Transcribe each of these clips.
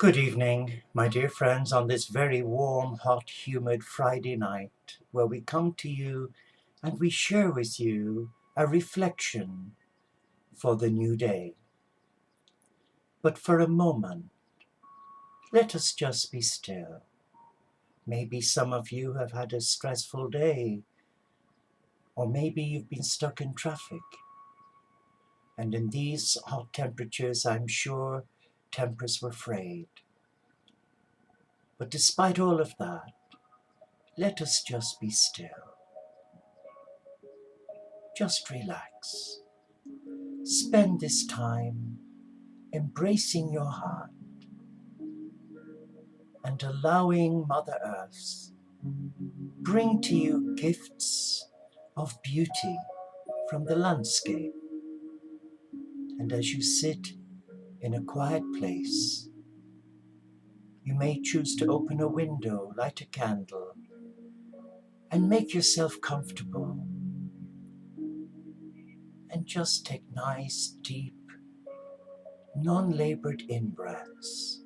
Good evening, my dear friends, on this very warm, hot, humid Friday night, where we come to you and we share with you a reflection for the new day. But for a moment, let us just be still. Maybe some of you have had a stressful day, or maybe you've been stuck in traffic. And in these hot temperatures, I'm sure tempers were frayed. But despite all of that, let us just be still. Just relax. Spend this time embracing your heart and allowing Mother Earth bring to you gifts of beauty from the landscape. And as you sit in a quiet place, you may choose to open a window, light a candle, and make yourself comfortable. And just take nice, deep, non-labored in-breaths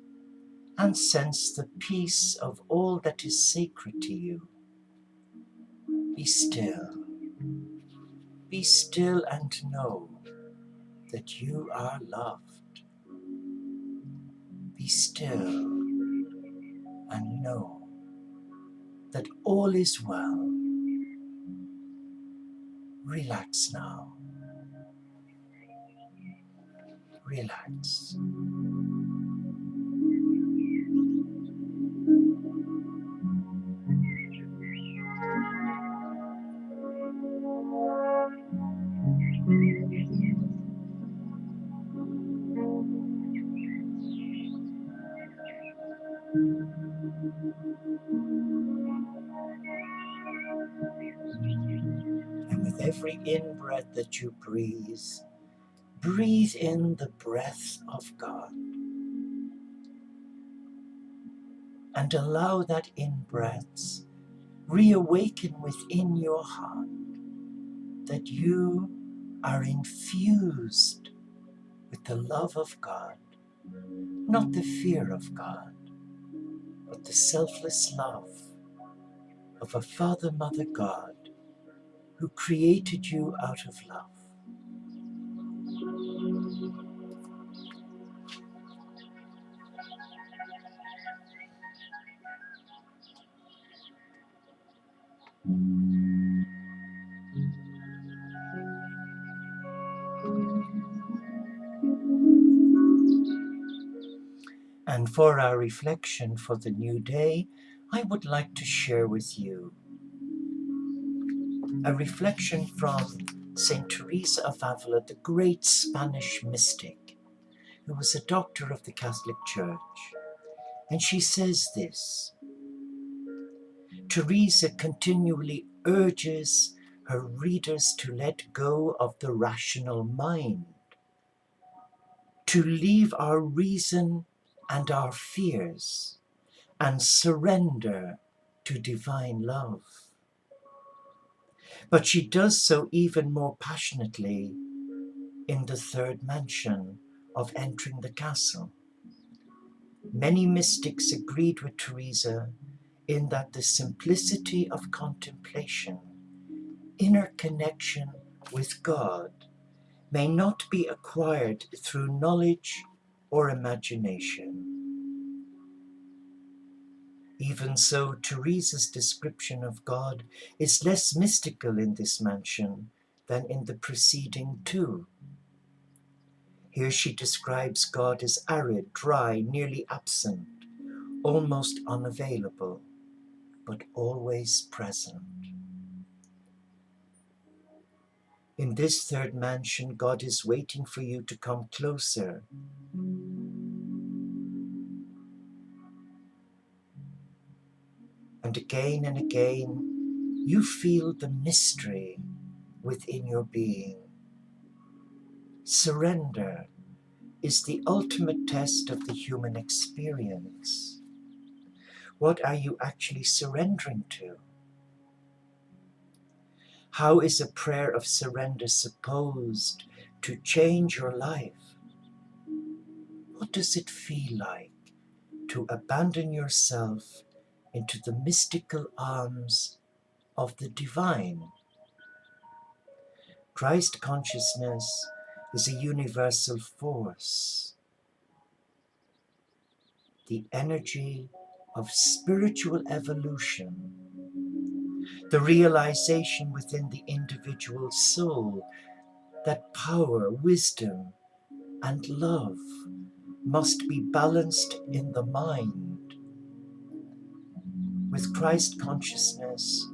and sense the peace of all that is sacred to you. Be still. Be still and know that you are loved. Be still and know that all is well. Relax now. Relax. And with every in-breath that you breathe, breathe in the breath of God. And allow that in-breath reawaken within your heart that you are infused with the love of God, not the fear of God, but the selfless love of a Father, Mother God who created you out of love. And for our reflection for the new day, I would like to share with you a reflection from Saint Teresa of Avila, the great Spanish mystic, who was a doctor of the Catholic Church. And she says this: Teresa continually urges her readers to let go of the rational mind, to leave our reason and our fears, and surrender to divine love. But she does so even more passionately in the third mention of entering the castle. Many mystics agreed with Teresa in that the simplicity of contemplation, inner connection with God, may not be acquired through knowledge or imagination. Even so, Teresa's description of God is less mystical in this mention than in the preceding two. Here she describes God as arid, dry, nearly absent, almost unavailable, but always present. In this third mention, God is waiting for you to come closer. And again, you feel the mystery within your being. Surrender is the ultimate test of the human experience. What are you actually surrendering to? How is a prayer of surrender supposed to change your life? What does it feel like to abandon yourself into the mystical arms of the divine. Christ consciousness is a universal force, the energy of spiritual evolution, the realization within the individual soul that power, wisdom, and love must be balanced in the mind. With Christ consciousness,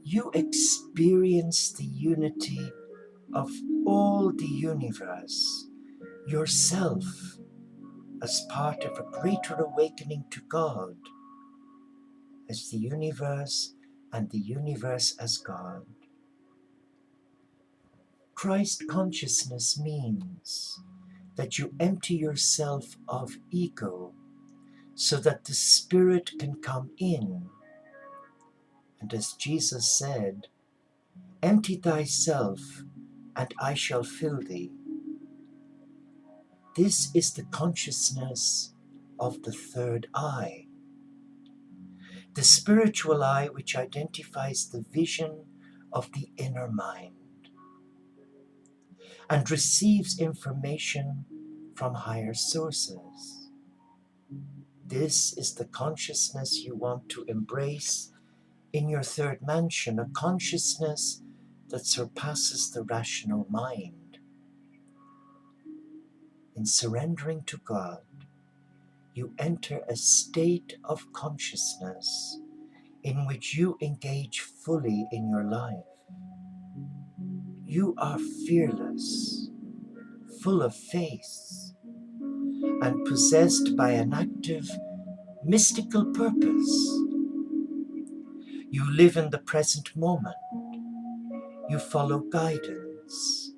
you experience the unity of all the universe, yourself as part of a greater awakening to God, as the universe and the universe as God. Christ consciousness means that you empty yourself of ego so that the Spirit can come in. And as Jesus said, empty thyself and I shall fill thee. This is the consciousness of the third eye, the spiritual eye which identifies the vision of the inner mind and receives information from higher sources. This is the consciousness you want to embrace in your third mansion, a consciousness that surpasses the rational mind. In surrendering to God, you enter a state of consciousness in which you engage fully in your life. You are fearless, full of faith, and possessed by an active, mystical purpose. You live in the present moment. You follow guidance,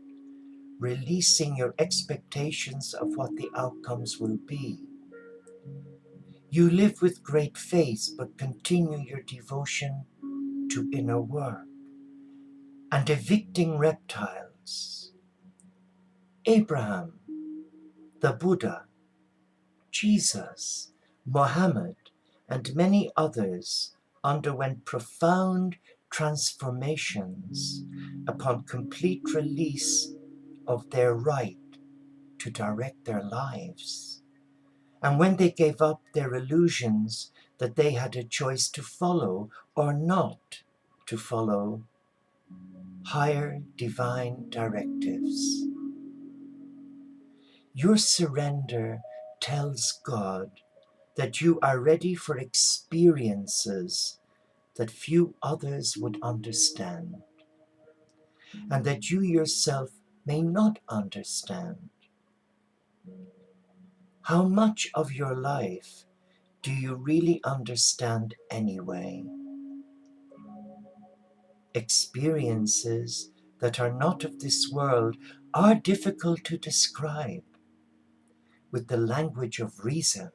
releasing your expectations of what the outcomes will be. You live with great faith, but continue your devotion to inner work and evicting reptiles. Abraham, the Buddha, Jesus, Mohammed, and many others underwent profound transformations upon complete release of their right to direct their lives. And when they gave up their illusions that they had a choice to follow or not to follow higher divine directives. Your surrender tells God that you are ready for experiences that few others would understand, and that you yourself may not understand. How much of your life do you really understand anyway? Experiences that are not of this world are difficult to describe with the language of reason.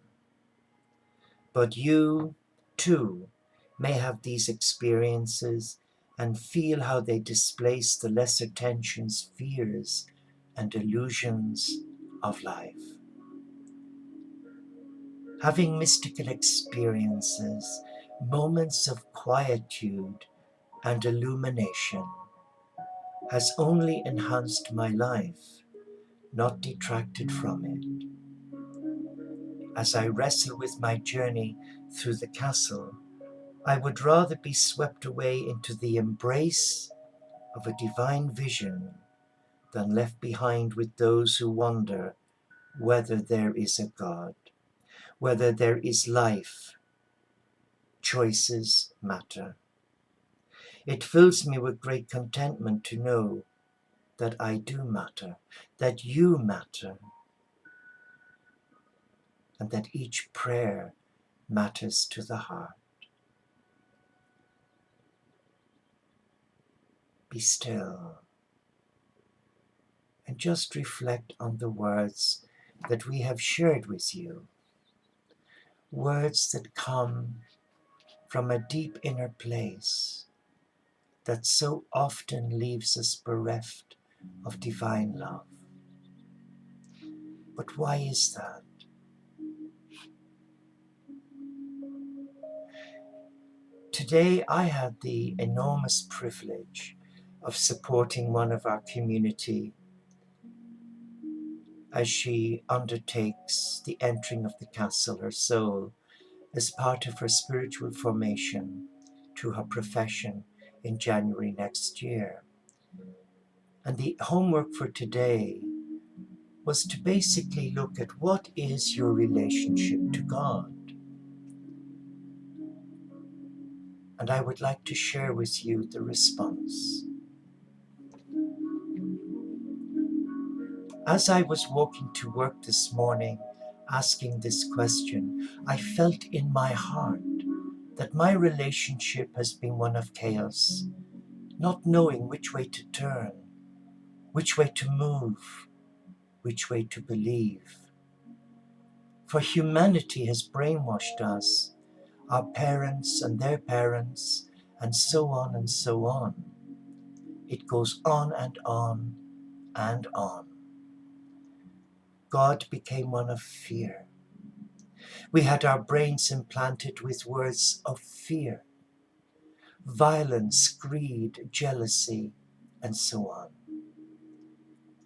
But you, too, may have these experiences and feel how they displace the lesser tensions, fears, and illusions of life. Having mystical experiences, moments of quietude and illumination, has only enhanced my life, not detracted from it. As I wrestle with my journey through the castle, I would rather be swept away into the embrace of a divine vision than left behind with those who wonder whether there is a God, whether there is life. Choices matter. It fills me with great contentment to know that I do matter, that you matter, and that each prayer matters to the heart. Be still and just reflect on the words that we have shared with you. Words that come from a deep inner place that so often leaves us bereft of divine love. But why is that? Today I had the enormous privilege of supporting one of our community as she undertakes the entering of the castle, her soul, as part of her spiritual formation to her profession in January next year. And the homework for today was to basically look at what is your relationship to God. And I would like to share with you the response. As I was walking to work this morning, asking this question, I felt in my heart that my relationship has been one of chaos, not knowing which way to turn, which way to move, which way to believe. For humanity has brainwashed us, our parents and their parents, and so on and so on. It goes on and on and on. God became one of fear. We had our brains implanted with words of fear, violence, greed, jealousy, and so on.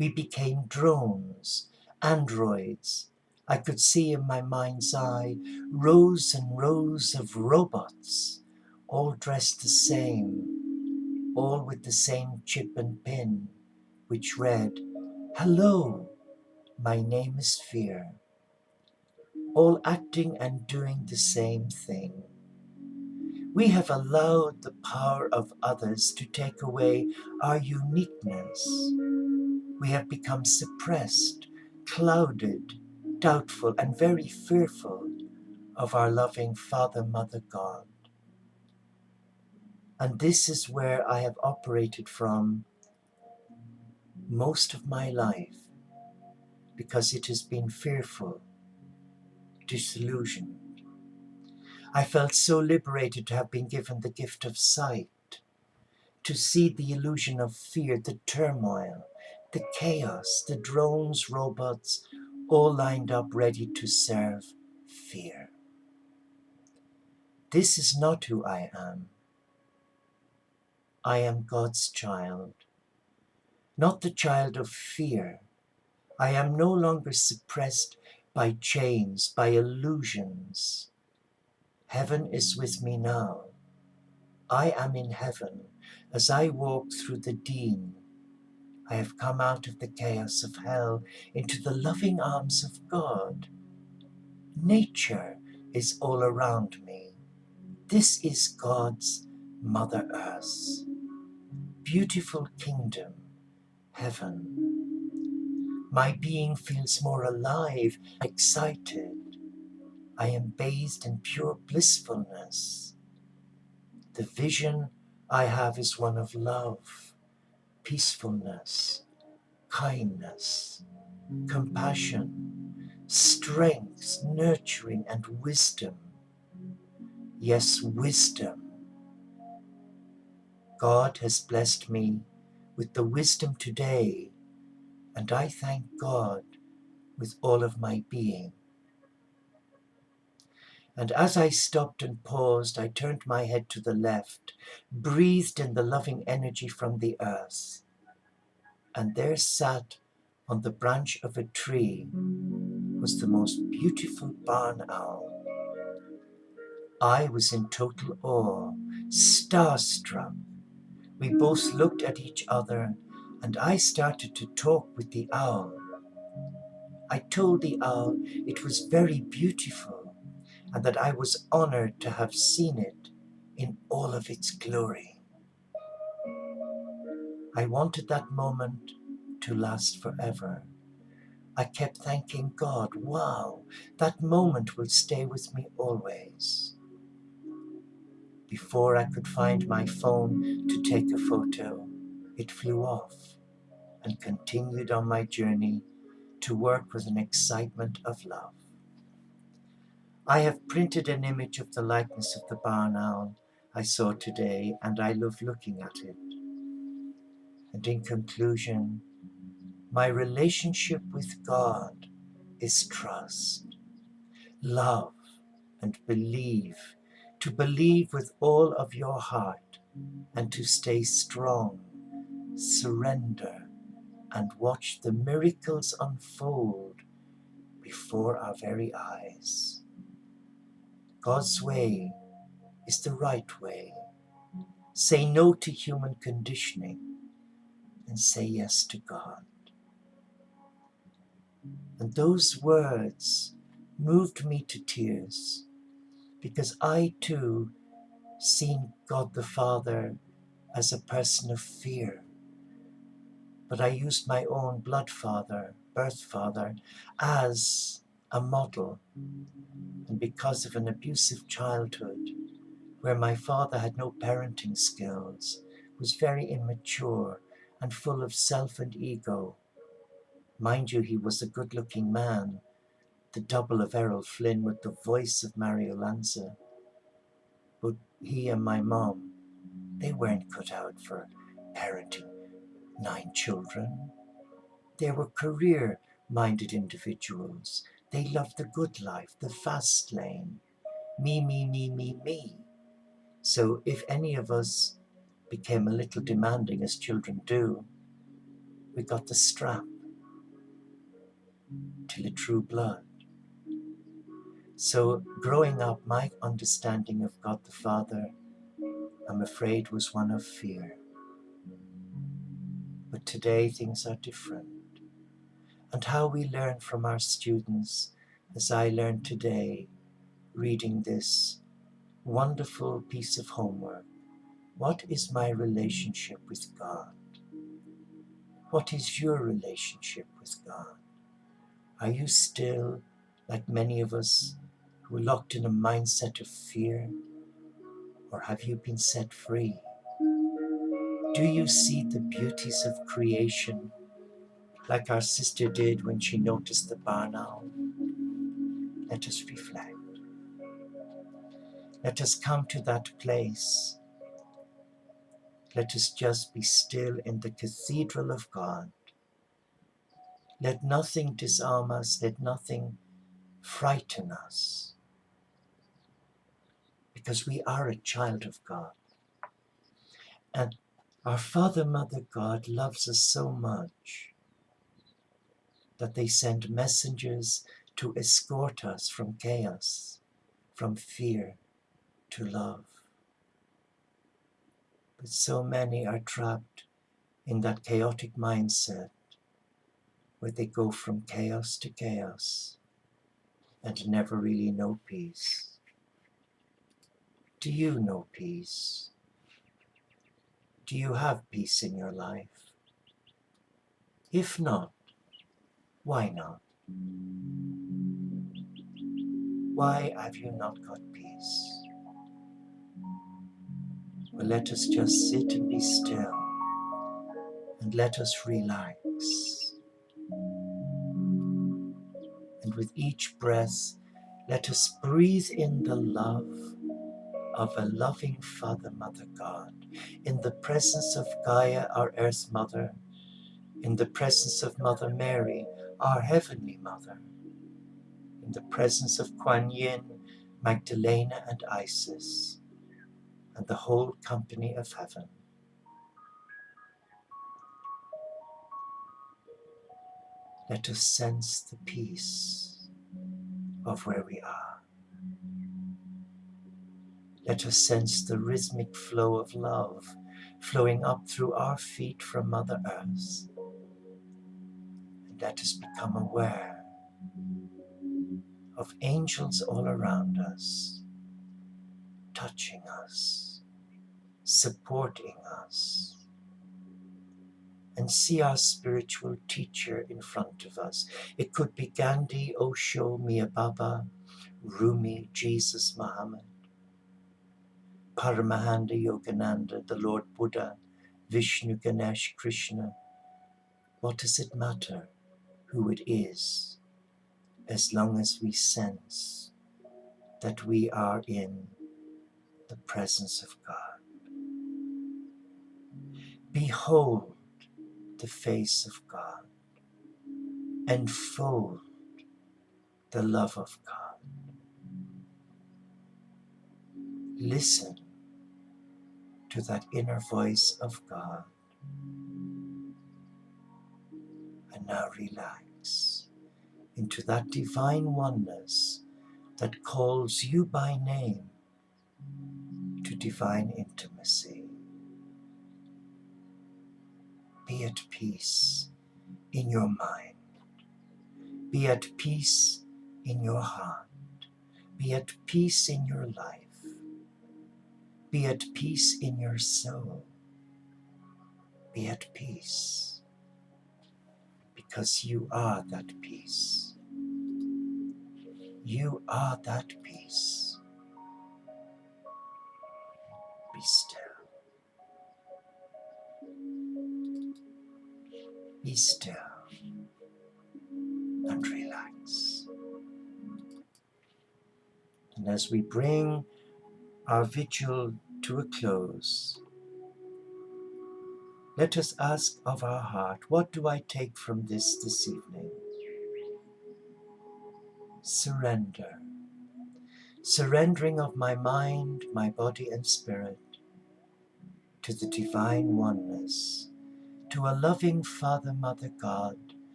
We became drones, androids. I could see in my mind's eye rows and rows of robots, all dressed the same, all with the same chip and pin, which read, "Hello, my name is Fear," all acting and doing the same thing. We have allowed the power of others to take away our uniqueness. We have become suppressed, clouded, doubtful, and very fearful of our loving Father, Mother, God. And this is where I have operated from most of my life, because it has been fearful, disillusioned. I felt so liberated to have been given the gift of sight, to see the illusion of fear, the turmoil, the chaos, the drones, robots, all lined up ready to serve fear. This is not who I am. I am God's child, not the child of fear. I am no longer suppressed by chains, by illusions. Heaven is with me now. I am in heaven as I walk through the Dean. I have come out of the chaos of hell into the loving arms of God. Nature is all around me. This is God's Mother Earth. Beautiful kingdom, heaven. My being feels more alive, excited. I am bathed in pure blissfulness. The vision I have is one of love, peacefulness, kindness, compassion, strength, nurturing, and wisdom. Yes, wisdom. God has blessed me with the wisdom today, and I thank God with all of my being. And as I stopped and paused, I turned my head to the left, breathed in the loving energy from the earth, and there sat on the branch of a tree was the most beautiful barn owl. I was in total awe, starstruck. We both looked at each other, and I started to talk with the owl. I told the owl it was very beautiful, and that I was honored to have seen it in all of its glory. I wanted that moment to last forever. I kept thanking God, wow, that moment will stay with me always. Before I could find my phone to take a photo, it flew off and continued on my journey to work with an excitement of love. I have printed an image of the likeness of the barn owl I saw today, and I love looking at it. And in conclusion, my relationship with God is trust, love, and believe, to believe with all of your heart and to stay strong, surrender, and watch the miracles unfold before our very eyes. God's way is the right way. Say no to human conditioning and say yes to God. And those words moved me to tears because I too seen God the Father as a person of fear. But I used my own blood father, birth father, as a model. And because of an abusive childhood, where my father had no parenting skills, was very immature and full of self and ego. Mind you, he was a good-looking man, the double of Errol Flynn with the voice of Mario Lanza. But he and my mom, they weren't cut out for parenting 9 children. They were career-minded individuals. They loved the good life, the fast lane. Me, me, me, me, me. So if any of us became a little demanding, as children do, we got the strap till the true blood. So growing up, my understanding of God the Father, I'm afraid, was one of fear. But today things are different. And how we learn from our students, as I learned today, reading this wonderful piece of homework. What is my relationship with God? What is your relationship with God? Are you still, like many of us, who are locked in a mindset of fear? Or have you been set free? Do you see the beauties of creation, like our sister did when she noticed the barn owl? Let us reflect. Let us come to that place. Let us just be still in the cathedral of God. Let nothing disarm us. Let nothing frighten us. Because we are a child of God. And our Father, Mother God loves us so much that they send messengers to escort us from chaos, from fear to love. But so many are trapped in that chaotic mindset where they go from chaos to chaos and never really know peace. Do you know peace? Do you have peace in your life? If not, why not? Why have you not got peace? Well, let us just sit and be still and let us relax. And with each breath, let us breathe in the love of a loving Father, Mother God, in the presence of Gaia, our Earth Mother, in the presence of Mother Mary, our Heavenly Mother, in the presence of Kuan Yin, Magdalena and Isis, and the whole company of heaven. Let us sense the peace of where we are. Let us sense the rhythmic flow of love flowing up through our feet from Mother Earth. And let us become aware of angels all around us, touching us, supporting us, and see our spiritual teacher in front of us. It could be Gandhi, Osho, Mia Baba, Rumi, Jesus, Muhammad, Paramahanda Yogananda, the Lord Buddha, Vishnu, Ganesh, Krishna. What does it matter who it is, as long as we sense that we are in the presence of God? Behold the face of God. Enfold the love of God. Listen to that inner voice of God. And now relax into that divine oneness that calls you by name to divine intimacy. Be at peace in your mind. Be at peace in your heart. Be at peace in your life. Be at peace in your soul. Be at peace, because you are that peace. You are that peace. Be still. Be still and relax. And as we bring our vigil to a close, let us ask of our heart, what do I take from this evening? Surrender. Surrendering of my mind, my body and spirit to the divine oneness, to a loving Father, Mother God,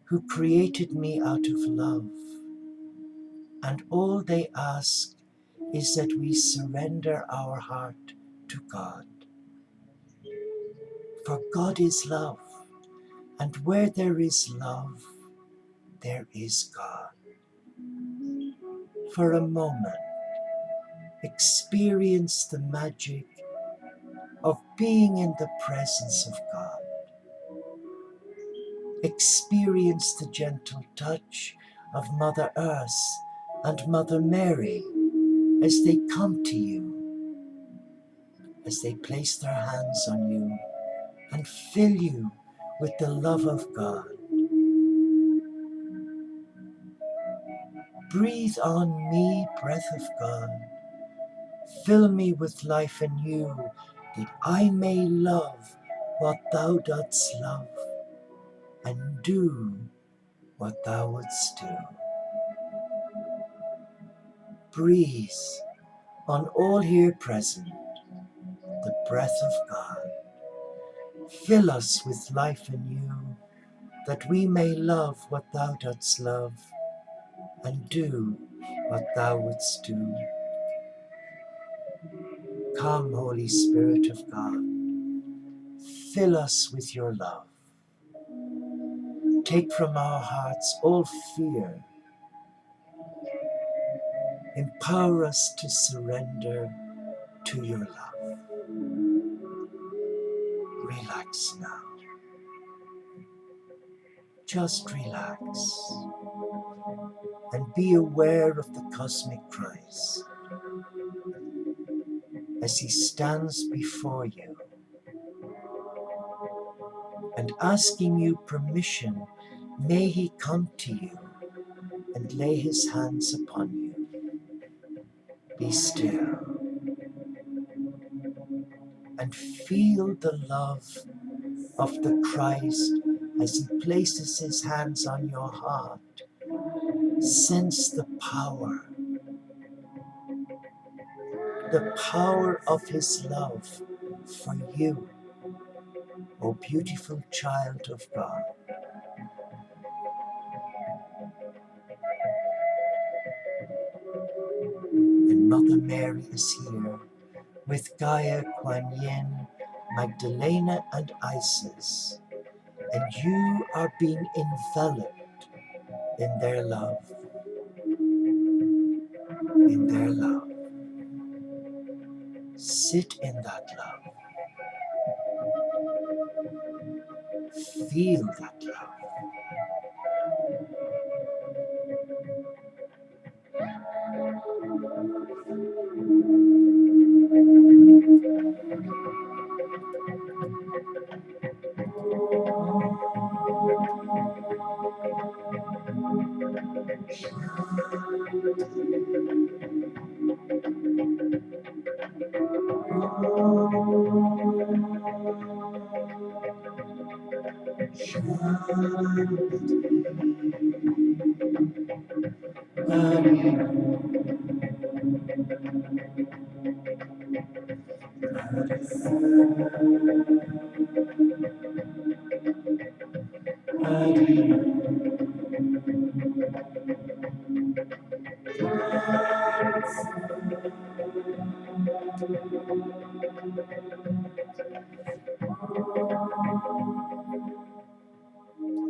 who created me out of love. And all they ask is that we surrender our heart to God. For God is love, and where there is love, there is God. For a moment, experience the magic of being in the presence of God. Experience the gentle touch of Mother Earth and Mother Mary as they come to you, as they place their hands on you and fill you with the love of God. Breathe on me, breath of God. Fill me with life anew, that I may love what thou dost love, and do what thou wouldst do. Breathe on all here present the breath of God. Fill us with life anew, that we may love what thou dost love, and do what thou wouldst do. Come, Holy Spirit of God, fill us with your love. Take from our hearts all fear. Empower us to surrender to your love. Relax now. Just relax and be aware of the cosmic Christ as he stands before you and asking you permission. May he come to you and lay his hands upon you. Be still and feel the love of the Christ as he places his hands on your heart. Sense the power of his love for you, O beautiful child of God. And Mother Mary is here with Gaia, Kuan Yin, Magdalena and Isis, and you are being enveloped in their love, in their love. Sit in that love. Feel that love.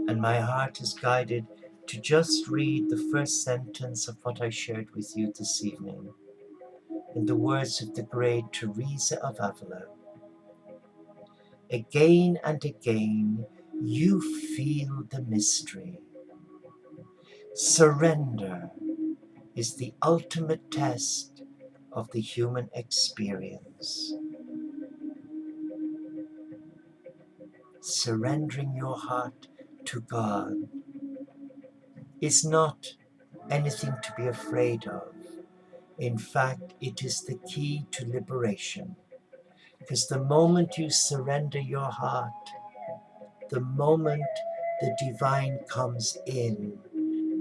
And my heart is guided to just read the first sentence of what I shared with you this evening, in the words of the great Teresa of Avila. Again and again, you feel the mystery. Surrender is the ultimate test of the human experience. Surrendering your heart to God is not anything to be afraid of. In fact, it is the key to liberation. Because the moment you surrender your heart, the moment the divine comes in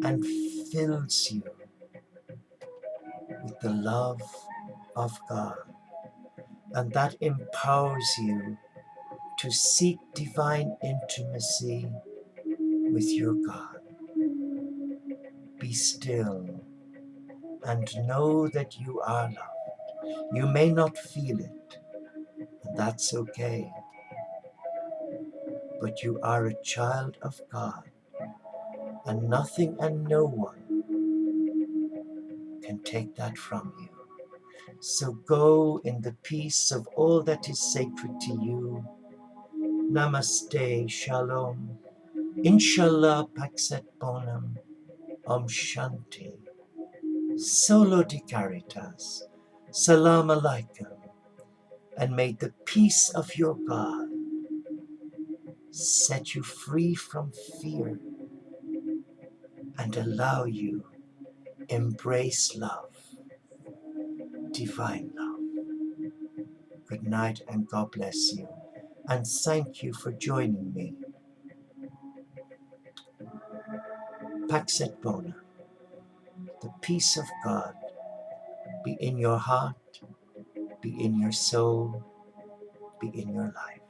and fills you with the love of God, and that empowers you to seek divine intimacy with your God. Be still and know that you are loved. You may not feel it, and that's okay, but you are a child of God, and nothing and no one can take that from you. So go in the peace of all that is sacred to you. Namaste, Shalom, Inshallah, Paxet Bonum, Om Shanti, Solo di Caritas, Salam Alaikum, and may the peace of your God set you free from fear and allow you embrace love, divine love. Good night and God bless you. And thank you for joining me. Paxet Bona, the peace of God be in your heart, be in your soul, be in your life.